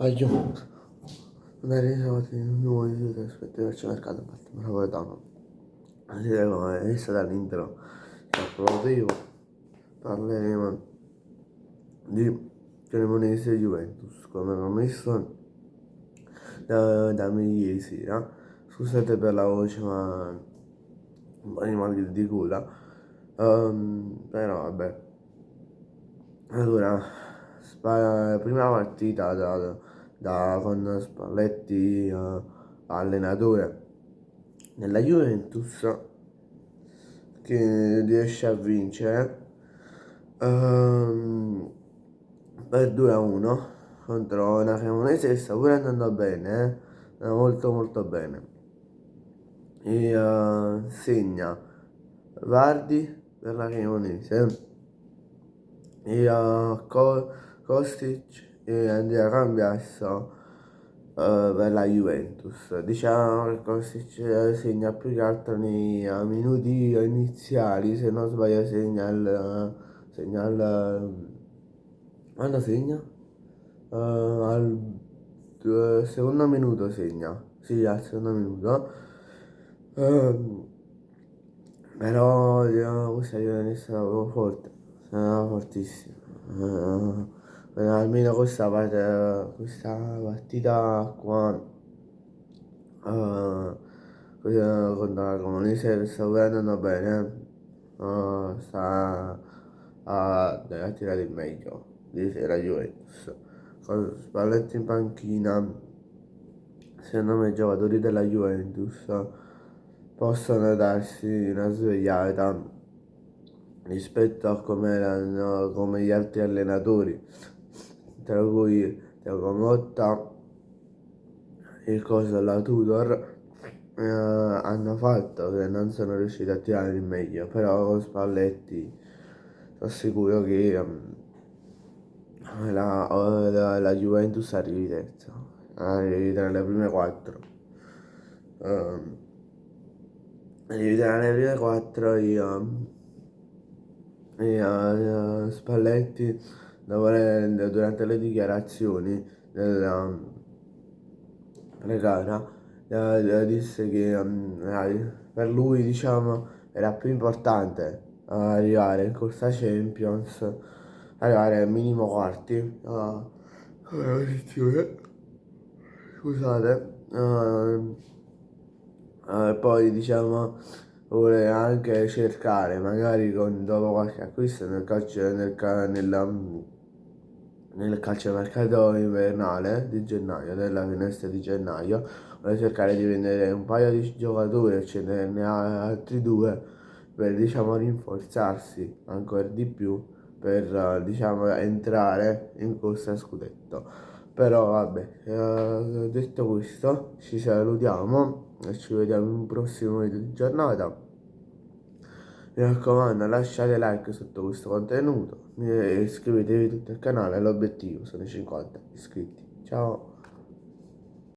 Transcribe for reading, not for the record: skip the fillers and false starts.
Aiuto. Non è risolto in nuovo di aspetta il mercato me lo guardano. È stata l'intro che applaudivo. Parleremo di Cremonese e Juventus come promesso da mesi, no? Scusate per la voce ma un po' di mal di gola. Però vabbè. Allora, prima partita con Spalletti allenatore nella Juventus che riesce a vincere ehm, per 2-1 contro una Cremonese che sta pure andando bene, molto molto bene. E segna Vardi per la Cremonese e Kostic e Andrea Cambiasso per la Juventus. Diciamo che Kostic segna più che altro nei minuti iniziali, se non sbaglio quando segna? Al secondo minuto segna, sì, al secondo minuto. Ehm, Però questa Juventus è stata proprio forte, è stata fortissima. Almeno questa partita qua contro la Comunese che sta pure andando bene, sta a tirare il meglio di la Juventus. Con Spalletti in panchina, secondo me i giocatori della Juventus possono darsi una svegliata rispetto a come erano come gli altri allenatori, tra cui Thiago Motta, il coso la Tudor hanno fatto che non sono riusciti a tirare il meglio, però con Spalletti sono sicuro che la Juventus arrivi tra le prime quattro. Arrivi tra le prime quattro Spalletti durante le dichiarazioni della pre-gara disse che per lui diciamo era più importante arrivare in corsa Champions, arrivare al minimo quarti come posizione, scusate, poi diciamo vuole anche cercare magari dopo qualche acquisto nel calciomercato invernale di gennaio, nella finestra di gennaio, vuole cercare di vendere un paio di giocatori e ce ne ha altri due per diciamo rinforzarsi ancora di più per diciamo entrare in corsa a scudetto. Però vabbè, detto questo, ci salutiamo e ci vediamo in un prossimo video di giornata. Mi raccomando, lasciate like sotto questo contenuto e iscrivetevi tutti al canale, l'obiettivo sono i 50 iscritti. Ciao!